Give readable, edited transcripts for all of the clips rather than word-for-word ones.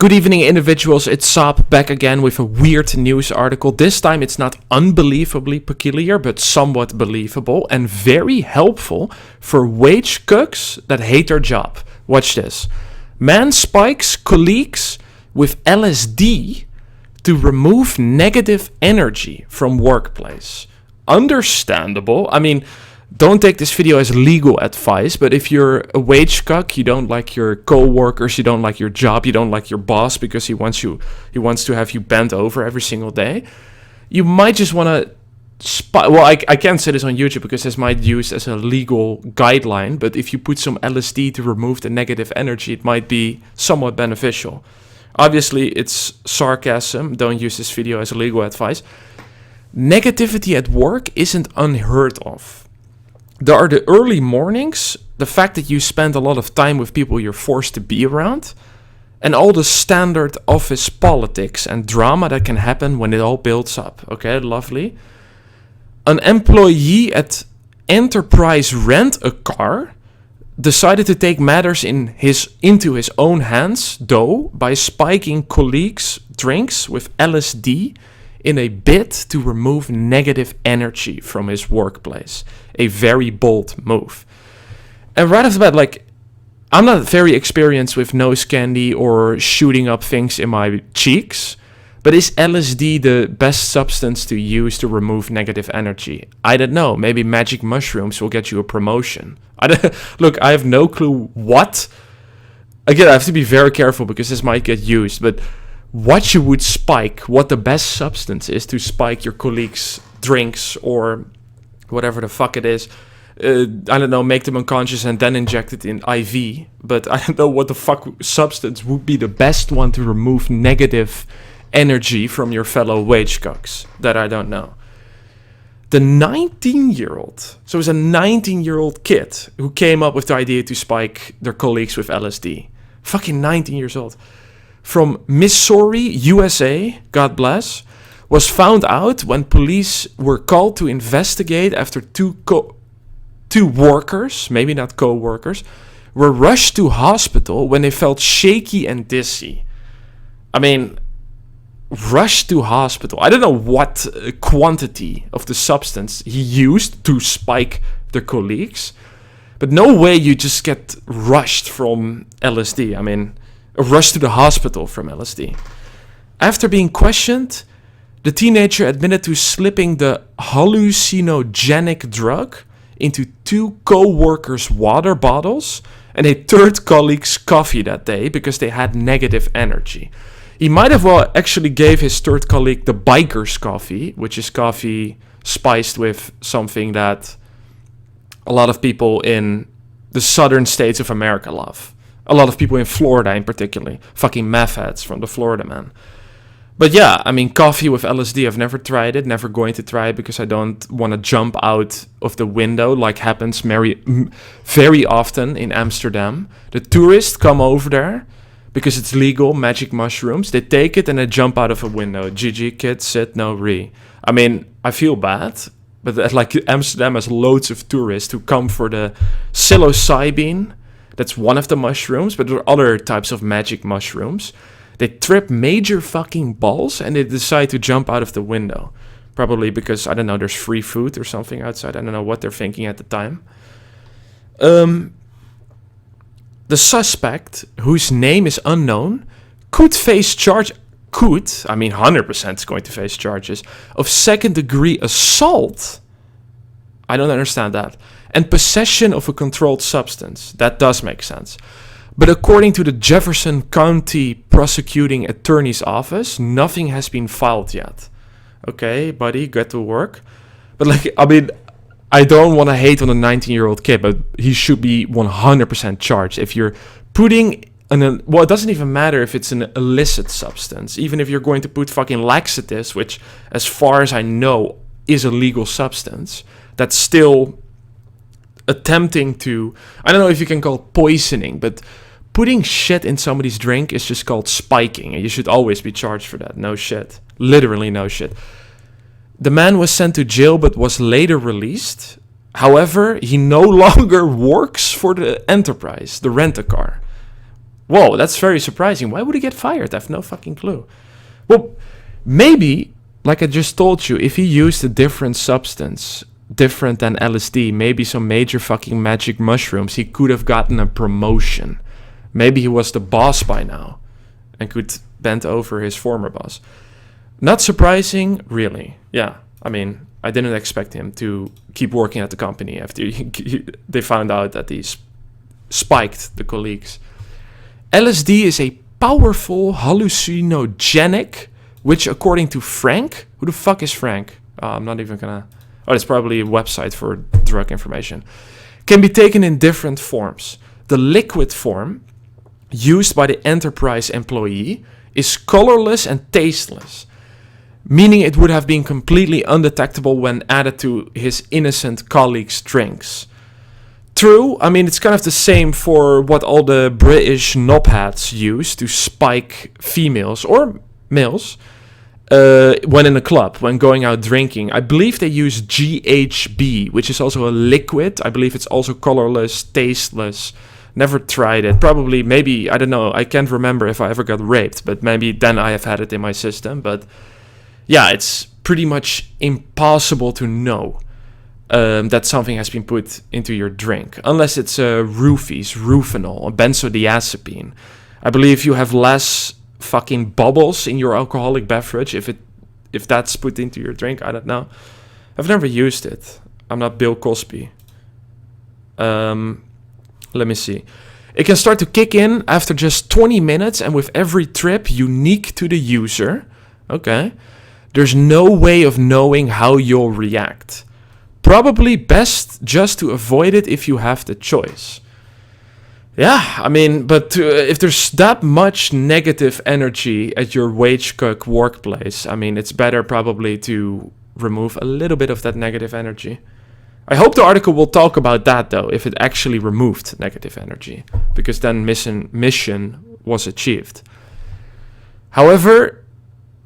Good evening, individuals. It's Saab back again with a weird news article. This time it's not unbelievably peculiar, but somewhat believable and very helpful for wage cooks that hate their job. Watch this. Man spikes colleagues with LSD to remove negative energy from workplace. Understandable. I mean, don't take this video as legal advice, but if you're a wage cuck, you don't like your co-workers, you don't like your job, you don't like your boss because he wants to have you bent over every single day, you might just want to I can't say this on YouTube because this might be used as a legal guideline, but if you put some LSD to remove the negative energy, it might be somewhat beneficial. Obviously, it's sarcasm. Don't use this video as legal advice. Negativity at work isn't unheard of. There are the early mornings, the fact that you spend a lot of time with people you're forced to be around, and all the standard office politics and drama that can happen when it all builds up. Okay, lovely. An employee at Enterprise Rent a Car decided to take matters into his own hands, though, by spiking colleagues' drinks with LSD in a bid to remove negative energy from his workplace. A very bold move. And right off the bat, I'm not very experienced with nose candy or shooting up things in my cheeks, but is LSD the best substance to use to remove negative energy? I don't know. Maybe magic mushrooms will get you a promotion. Look, I have no clue what. Again, I have to be very careful because this might get used, but what you would spike, what the best substance is to spike your colleagues' drinks or whatever the fuck it is. I don't know, make them unconscious and then inject it in IV. But I don't know what the fuck substance would be the best one to remove negative energy from your fellow wage cooks. That I don't know. The 19-year-old, so it's a 19-year-old kid who came up with the idea to spike their colleagues with LSD. Fucking 19 years old. From Missouri, USA, God bless, was found out when police were called to investigate after two workers, maybe not co-workers, were rushed to hospital when they felt shaky and dizzy. I mean, rushed to hospital. I don't know what quantity of the substance he used to spike their colleagues, but no way you just get rushed from LSD. I mean, rushed to the hospital from LSD. After being questioned, the teenager admitted to slipping the hallucinogenic drug into two co-workers' water bottles and a third colleague's coffee that day because they had negative energy. He might have well actually gave his third colleague the biker's coffee, which is coffee spiced with something that a lot of people in the southern states of America love. A lot of people in Florida in particular. Fucking meth heads from the Florida man. But yeah, I mean, coffee with LSD, I've never tried it. Never going to try it because I don't want to jump out of the window like happens very often in Amsterdam. The tourists come over there because it's legal, magic mushrooms. They take it and they jump out of a window. GG, kids, sit, no re. I mean, I feel bad. But Amsterdam has loads of tourists who come for the psilocybin. That's one of the mushrooms, but there are other types of magic mushrooms. They trip major fucking balls and they decide to jump out of the window. Probably because, I don't know, there's free food or something outside. I don't know what they're thinking at the time. The suspect, whose name is unknown, could face charge... I mean 100% is going to face charges of second-degree assault. I don't understand that. And possession of a controlled substance. That does make sense. But according to the Jefferson County Prosecuting Attorney's Office, nothing has been filed yet. Okay, buddy, get to work. But I don't want to hate on a 19-year-old kid, but he should be 100% charged. If you're putting... it doesn't even matter if it's an illicit substance. Even if you're going to put fucking laxatives, which, as far as I know, is a legal substance, that's still attempting to... I don't know if you can call it poisoning, but putting shit in somebody's drink is just called spiking, and you should always be charged for that. No shit. Literally no shit. The man was sent to jail, but was later released. However, he no longer works for the Enterprise, the rent-a-car. Whoa, that's very surprising. Why would he get fired? I have no fucking clue. Well, maybe, like I just told you, if he used a different substance, different than LSD, maybe some major fucking magic mushrooms, he could have gotten a promotion. Maybe he was the boss by now and could bend over his former boss. Not surprising, really. Yeah, I mean, I didn't expect him to keep working at the company after they found out that he spiked the colleagues. LSD is a powerful hallucinogenic, which according to Frank, who the fuck is Frank? I'm not even gonna... Oh, it's probably a website for drug information. Can be taken in different forms. The liquid form, used by the enterprise employee, is colorless and tasteless, meaning it would have been completely undetectable when added to his innocent colleagues' drinks. True, I mean, it's kind of the same for what all the British knobheads use to spike females or males when in a club, when going out drinking. I believe they use GHB, which is also a liquid. I believe it's also colorless, tasteless. Never tried it. Probably, maybe, I don't know. I can't remember if I ever got raped, but maybe then I have had it in my system. But yeah, it's pretty much impossible to know that something has been put into your drink, unless it's roofies, rufinol, a benzodiazepine. I believe you have less fucking bubbles in your alcoholic beverage if that's put into your drink. I don't know. I've never used it. I'm not Bill Cosby. Let me see. It can start to kick in after just 20 minutes and with every trip unique to the user. Okay. There's no way of knowing how you'll react. Probably best just to avoid it if you have the choice. Yeah, I mean, but if there's that much negative energy at your wage cook workplace, I mean, it's better probably to remove a little bit of that negative energy. I hope the article will talk about that, though, if it actually removed negative energy, because then mission was achieved. However,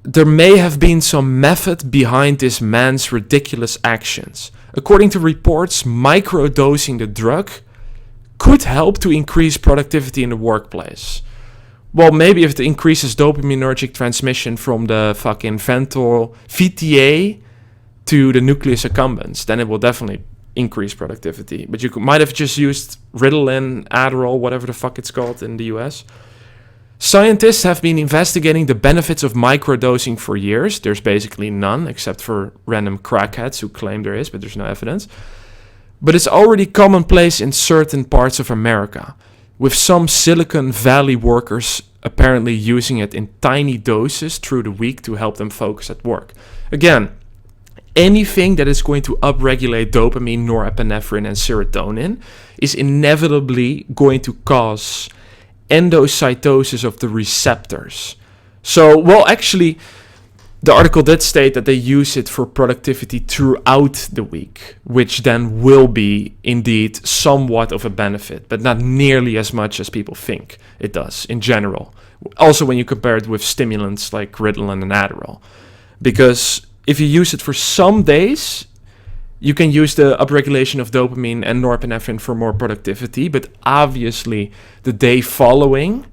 there may have been some method behind this man's ridiculous actions. According to reports, microdosing the drug could help to increase productivity in the workplace. Well, maybe if it increases dopaminergic transmission from the fucking ventral VTA to the nucleus accumbens, then it will definitely increase productivity. But you might have just used Ritalin, Adderall, whatever the fuck it's called in the US. Scientists have been investigating the benefits of microdosing for years. There's basically none, except for random crackheads who claim there is, but there's no evidence. But it's already commonplace in certain parts of America, with some Silicon Valley workers apparently using it in tiny doses through the week to help them focus at work. Again, anything that is going to upregulate dopamine, norepinephrine, and serotonin is inevitably going to cause endocytosis of the receptors. So, well, actually, the article did state that they use it for productivity throughout the week, which then will be indeed somewhat of a benefit, but not nearly as much as people think it does in general. Also, when you compare it with stimulants like Ritalin and Adderall. Because if you use it for some days, you can use the upregulation of dopamine and norepinephrine for more productivity, but obviously the day following,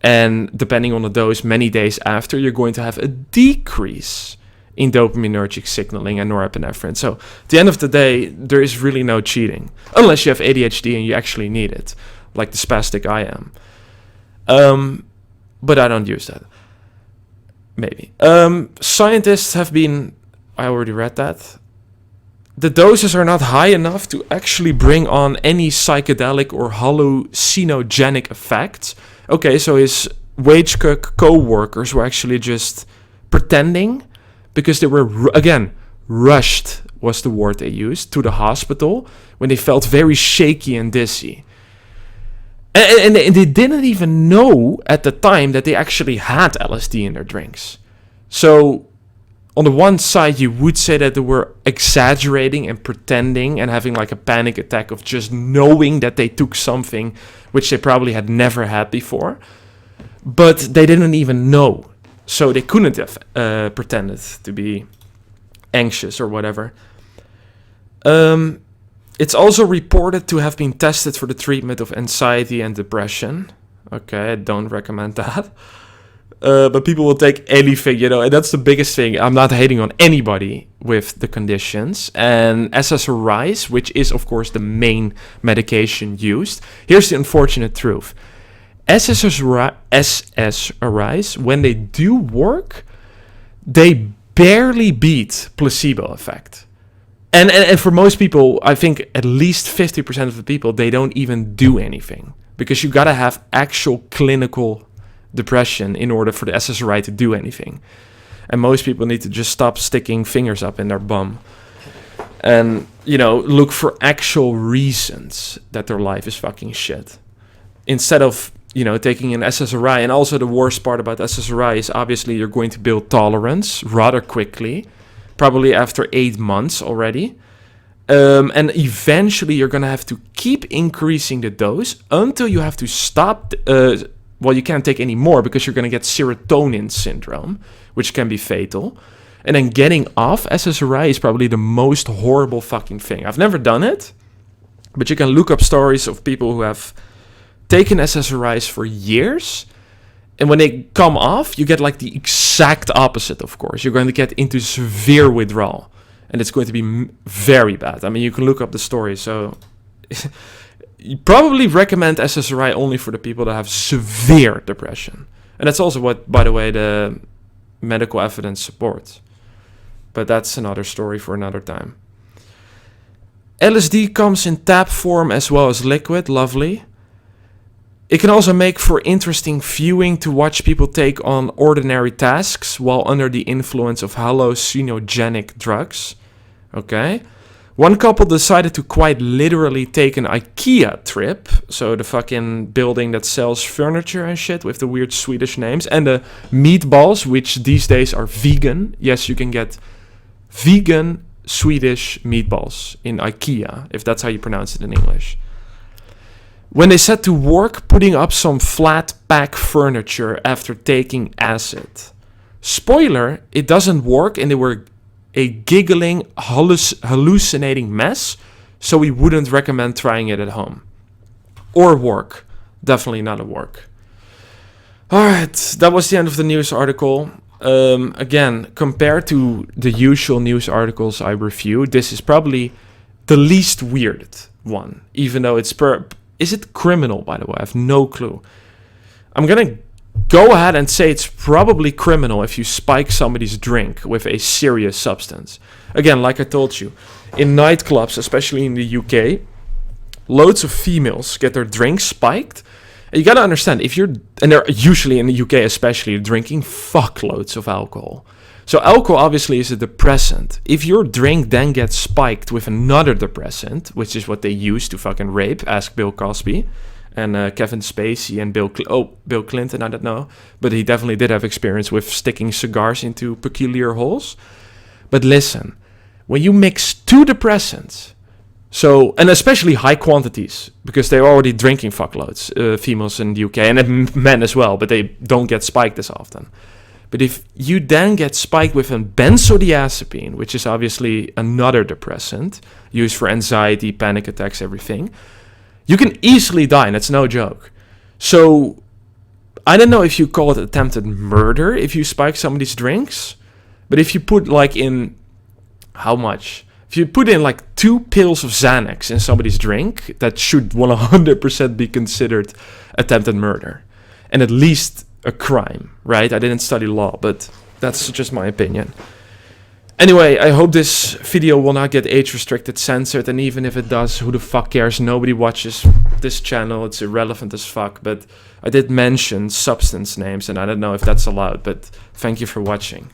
and depending on the dose, many days after, you're going to have a decrease in dopaminergic signaling and norepinephrine. So at the end of the day, there is really no cheating, unless you have ADHD and you actually need it, like the spastic I am. But I don't use that. Maybe. Scientists have been... I already read that. The doses are not high enough to actually bring on any psychedelic or hallucinogenic effects. Okay, so his wage cook co-workers were actually just pretending because they were, again, rushed was the word they used, to the hospital when they felt very shaky and dizzy. And they didn't even know at the time that they actually had LSD in their drinks. So on the one side, you would say that they were exaggerating and pretending and having like a panic attack of just knowing that they took something which they probably had never had before. But they didn't even know. So they couldn't have pretended to be anxious or whatever. It's also reported to have been tested for the treatment of anxiety and depression. Okay, I don't recommend that. But people will take anything, and that's the biggest thing. I'm not hating on anybody with the conditions. And SSRIs, which is, of course, the main medication used. Here's the unfortunate truth. SSRIs, when they do work, they barely beat placebo effect. And for most people, I think at least 50% of the people, they don't even do anything. Because you gotta have actual clinical depression in order for the SSRI to do anything. And most people need to just stop sticking fingers up in their bum. And, look for actual reasons that their life is fucking shit. Instead of, taking an SSRI. And also the worst part about SSRI is obviously you're going to build tolerance rather quickly. Probably after 8 months already. And eventually you're going to have to keep increasing the dose until you have to stop. You can't take any more because you're going to get serotonin syndrome, which can be fatal. And then getting off SSRI is probably the most horrible fucking thing. I've never done it, but you can look up stories of people who have taken SSRIs for years. And when they come off, you get like the exact opposite, of course. You're going to get into severe withdrawal. And it's going to be very bad. I mean, you can look up the story. So you probably recommend SSRI only for the people that have severe depression. And that's also what, by the way, the medical evidence supports. But that's another story for another time. LSD comes in tab form as well as liquid. Lovely. It can also make for interesting viewing to watch people take on ordinary tasks while under the influence of hallucinogenic drugs. Okay. One couple decided to quite literally take an IKEA trip. So the fucking building that sells furniture and shit with the weird Swedish names. And the meatballs, which these days are vegan. Yes, you can get vegan Swedish meatballs in IKEA, if that's how you pronounce it in English. When they set to work putting up some flat pack furniture after taking acid. Spoiler, it doesn't work and they were a giggling, hallucinating mess, so we wouldn't recommend trying it at home. Or work. Definitely not at work. Alright, that was the end of the news article. Again, compared to the usual news articles I review, this is probably the least weird one, even though it's Is it criminal, by the way? I have no clue. I'm going to go ahead and say it's probably criminal if you spike somebody's drink with a serious substance. Again, like I told you, in nightclubs, especially in the UK, loads of females get their drinks spiked. And you got to understand, and they're usually in the UK especially, drinking fuckloads of alcohol. So alcohol obviously is a depressant. If your drink then gets spiked with another depressant, which is what they use to fucking rape, ask Bill Cosby and Kevin Spacey and Bill Clinton, I don't know. But he definitely did have experience with sticking cigars into peculiar holes. But listen, when you mix two depressants, and especially high quantities, because they're already drinking fuckloads, females in the UK, and men as well, but they don't get spiked as often. But if you then get spiked with a benzodiazepine, which is obviously another depressant, used for anxiety, panic attacks, everything, you can easily die, and it's no joke. So, I don't know if you call it attempted murder if you spike somebody's drinks, but if you put how much? If you put in 2 pills of Xanax in somebody's drink, that should 100% be considered attempted murder. And at least a crime, right? I didn't study law, but that's just my opinion. Anyway, I hope this video will not get age-restricted, censored, and even if it does, who the fuck cares? Nobody watches this channel, it's irrelevant as fuck, but I did mention substance names, and I don't know if that's allowed, but thank you for watching.